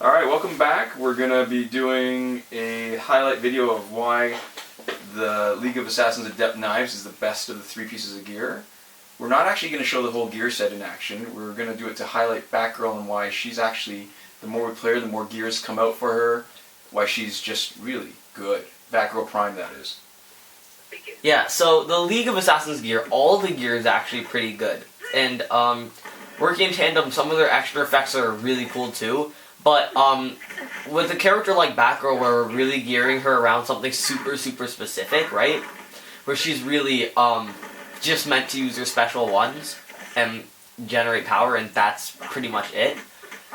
Alright, welcome back. We're going to be doing a highlight video of why the League of Assassins Adept Knives is the best of the three pieces of gear. We're not actually going to show the whole gear set in action. We're going to do it to highlight Batgirl and why she's actually, the more we play her, the more gears come out for her, why she's just really good. Batgirl Prime, that is. Yeah, so the League of Assassins gear, all the gear is actually pretty good. And working in tandem, some of their extra effects are really cool too. But with a character like Batgirl, where we're really gearing her around something super specific, right? Where she's really just meant to use her special ones and generate power, and that's pretty much it.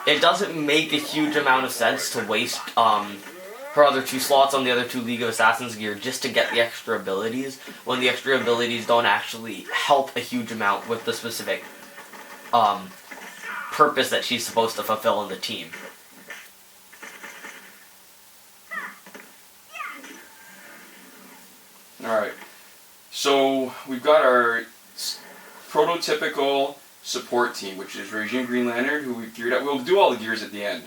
It doesn't make a huge amount of sense to waste her other two slots on the other two League of Assassins gear just to get the extra abilities, when the extra abilities don't actually help a huge amount with the specific purpose that she's supposed to fulfill in the team. Alright, so we've got our prototypical support team, which is Regime Green Lantern, who we've geared up. We'll do all the gears at the end.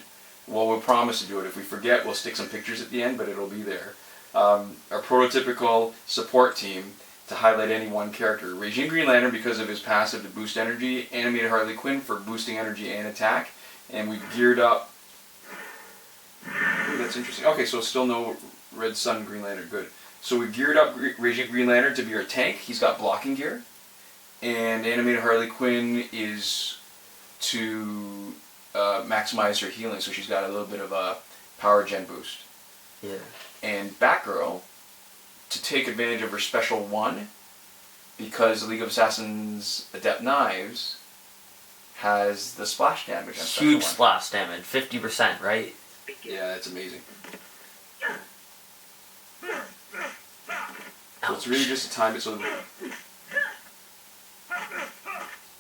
Well, we'll promise to do it. If we forget, we'll stick some pictures at the end, but it'll be there. Our prototypical support team to highlight any one character. Regime Green Lantern because of his passive to boost energy, Animated Harley Quinn for boosting energy and attack, and we've geared up... Ooh, that's interesting. Okay, so still no Red Sun Green Lantern, good. So we geared up Regime Green Lantern to be our tank. He's got blocking gear. And Animated Harley Quinn is to maximize her healing, so she's got a little bit of a power gen boost. Yeah. And Batgirl to take advantage of her special one, because the League of Assassins Adept Knives has the splash damage on special Huge one. splash damage, 50%, right? Yeah, that's amazing. So it's really just to time it so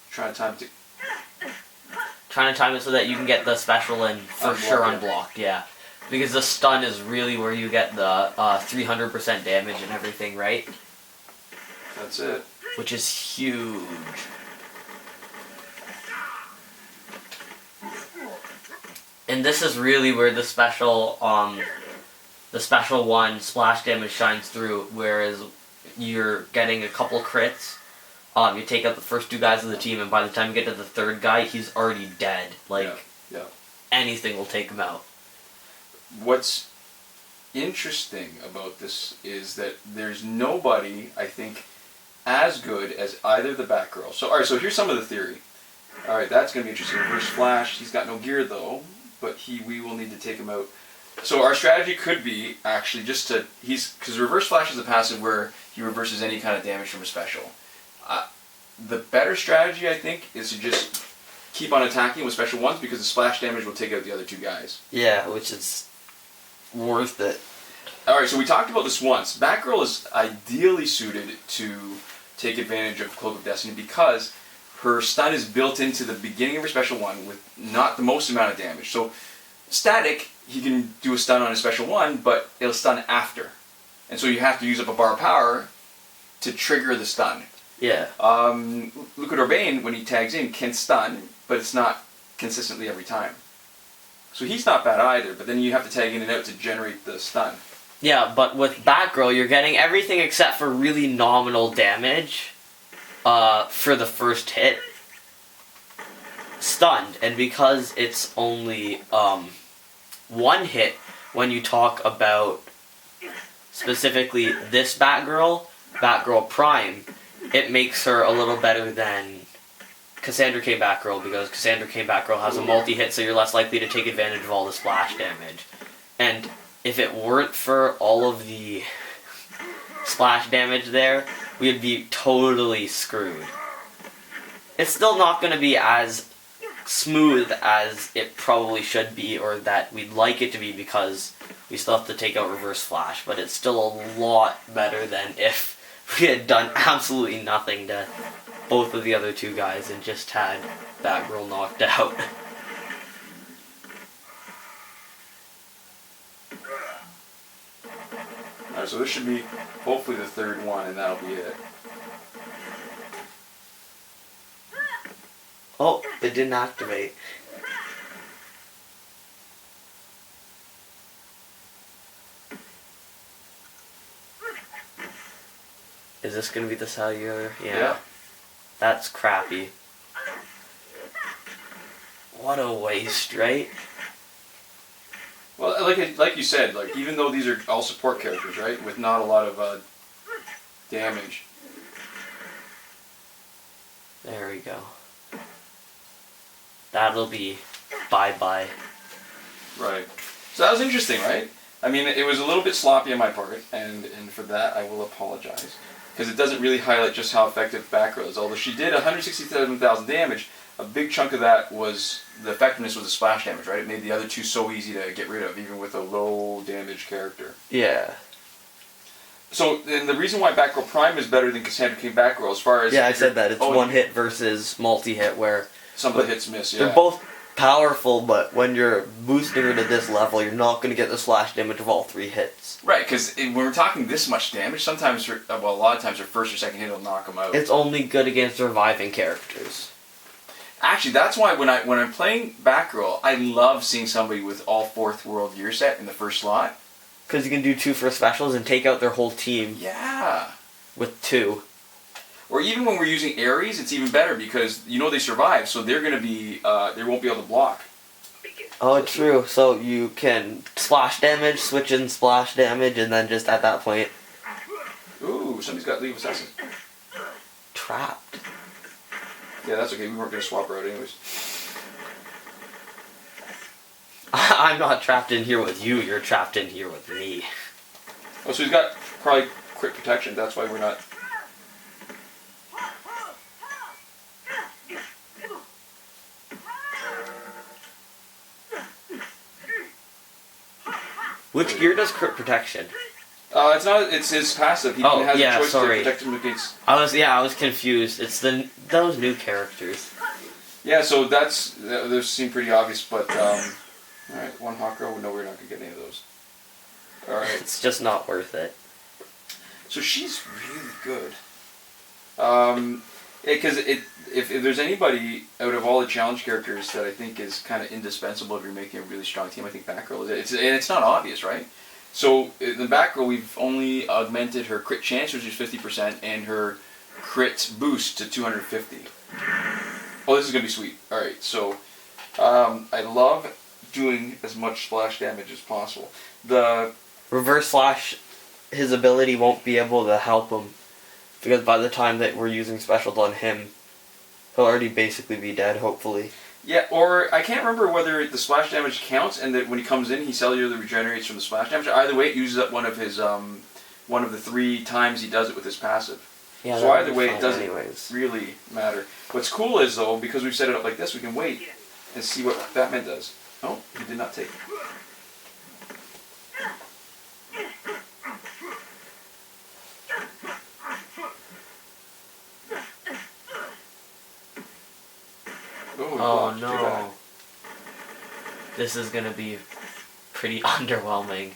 trying to time it so that you can get the special in for sure unblocked, yeah. Because the stun is really where you get the 300% damage and everything, right? That's it. Which is huge. And this is really where the special one splash damage shines through, whereas you're getting a couple crits. You take out the first two guys of the team, and by the time you get to the third guy, he's already dead. Like, yeah. Anything will take him out. What's interesting about this is that there's nobody, I think, as good as either the Batgirl. So, alright, so here's some of the theory. Alright, that's going to be interesting. Reverse Flash, he's got no gear though, but we will need to take him out. So our strategy could be actually just to, because Reverse Flash is a passive where he reverses any kind of damage from a special. The better strategy, I think, is to just keep on attacking with special ones, because the splash damage will take out the other two guys. Yeah, which is worth it. Alright, so we talked about this once. Batgirl is ideally suited to take advantage of Cloak of Destiny because her stun is built into the beginning of her special one with not the most amount of damage. So static, he can do a stun on his special one, but it'll stun after. And so you have to use up a bar of power to trigger the stun. Yeah. Liquid Urbane, when he tags in, can stun, but it's not consistently every time. So he's not bad either, but then you have to tag in and out to generate the stun. Yeah, but with Batgirl, you're getting everything except for really nominal damage for the first hit. Stunned, and because it's only one hit when you talk about specifically this Batgirl Prime, it makes her a little better than Cassandra K. Batgirl, because Cassandra K. Batgirl has a multi-hit, so you're less likely to take advantage of all the splash damage. And if it weren't for all of the splash damage there, we'd be totally screwed. It's still not going to be as smooth as it probably should be, or that we'd like it to be, because we still have to take out Reverse Flash, but it's still a lot better than if we had done absolutely nothing to both of the other two guys and just had Batgirl knocked out. Alright, so this should be hopefully the third one, and that'll be it. Oh, it didn't activate. Is this gonna be the cellular? Yeah. That's crappy. What a waste, right? Well, like you said, like even though these are all support characters, right, with not a lot of damage. There we go. That'll be bye-bye. Right. So that was interesting, right? I mean, it was a little bit sloppy on my part, and for that I will apologize. Because it doesn't really highlight just how effective Batgirl is. Although she did 167,000 damage, a big chunk of that was the effectiveness was the splash damage, right? It made the other two so easy to get rid of, even with a low damage character. Yeah. So, and the reason why Batgirl Prime is better than Cassandra King Batgirl, as far as... Yeah, I said that. It's one hit versus multi-hit, where... Some of the hits miss, yeah. They're both powerful, but when you're boosting her to this level, you're not going to get the slash damage of all 3 hits. Right, because when we're talking this much damage, sometimes, a lot of times her first or second hit will knock them out. It's only good against surviving characters. Actually, that's why when I'm playing Batgirl, I love seeing somebody with all 4th World gear set in the first slot. Because you can do 2 first specials and take out their whole team. Yeah. With 2. Or even when we're using Ares, it's even better because you know they survive, so they're going to be, they won't be able to block. Oh, true. So you can splash damage, switch in splash damage, and then just at that point... Ooh, somebody's got Leave Assassin. Trapped. Yeah, that's okay. We weren't going to swap her out anyways. I'm not trapped in here with you, you're trapped in here with me. Oh, so he's got probably crit protection. That's why we're not... Which gear does crit protection? It's not. It's his passive. He has a choice to protect him against. I was confused. It's those new characters. Yeah, so those seem pretty obvious, but all right, one Hawk Girl. No, we're not gonna get any of those. All right. It's just not worth it. So she's really good. Because if there's anybody out of all the challenge characters that I think is kind of indispensable if you're making a really strong team, I think Batgirl is. And it's not obvious, right? So in the Batgirl, we've only augmented her crit chance, which is 50%, and her crit boost to 250. Oh, this is gonna be sweet. All right, so I love doing as much splash damage as possible. The reverse slash, his ability won't be able to help him. Because by the time that we're using specials on him, he'll already basically be dead, hopefully. Yeah, or I can't remember whether the splash damage counts and that when he comes in, he cellularly regenerates from the splash damage. Either way, it uses up one of his one of the 3 times he does it with his passive. Yeah, so either way, it doesn't anyways. really matter. What's cool is, though, because we've set it up like this, we can wait and see what Batman does. Oh, he did not take. Oh no. This is gonna be pretty underwhelming.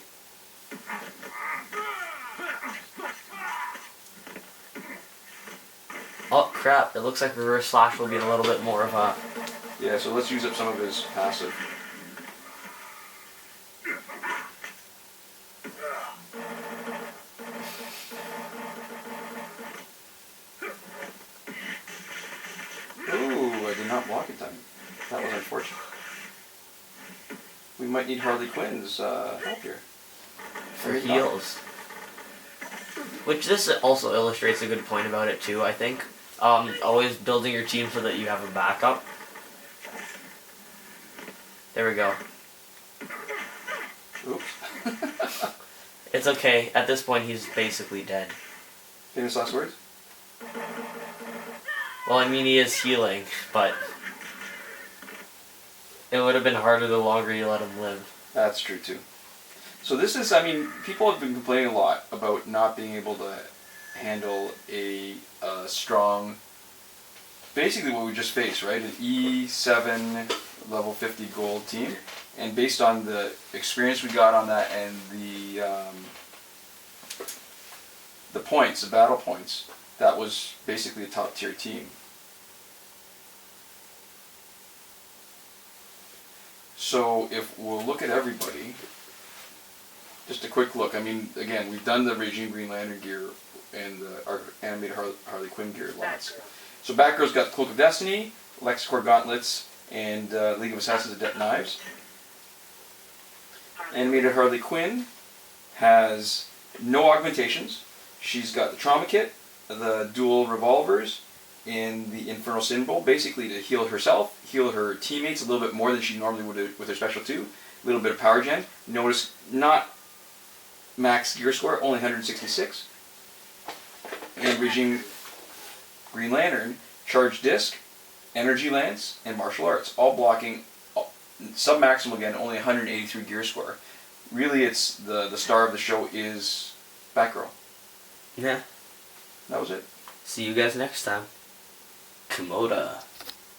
Oh crap, it looks like reverse slash will be a little bit more of a... Yeah, so let's use up some of his passive. Ooh, I did not block in time. That was unfortunate. We might need Harley Quinn's help here. For heals. Which this also illustrates a good point about it too, I think. Always building your team so that you have a backup. There we go. Oops. It's okay. At this point, he's basically dead. Famous last words? Well, I mean, he is healing, but it would have been harder the longer you let him live. That's true, too. So this is, I mean, people have been complaining a lot about not being able to handle a strong, basically what we just faced, right? An E7 level 50 gold team. And based on the experience we got on that and the points, the battle points, that was basically a top tier team. So if we'll look at everybody, just a quick look. I mean, again, we've done the Regime Green Lantern gear and our animated Harley Quinn gear lots. So Batgirl's got Cloak of Destiny, Lexcorp Gauntlets, and League of Assassins Adept Knives. Animated Harley Quinn has no augmentations. She's got the trauma kit, the dual revolvers, and the Infernal Symbol, basically to heal herself, heal her teammates a little bit more than she normally would with her special 2. A little bit of power gen. Notice, not max gear score, only 166. And Regime Green Lantern, Charge Disc, Energy Lance, and Martial Arts, all blocking sub-maximal again, only 183 gear score. Really, it's the star of the show is Batgirl. Yeah. That was it. See you guys next time. Komoda.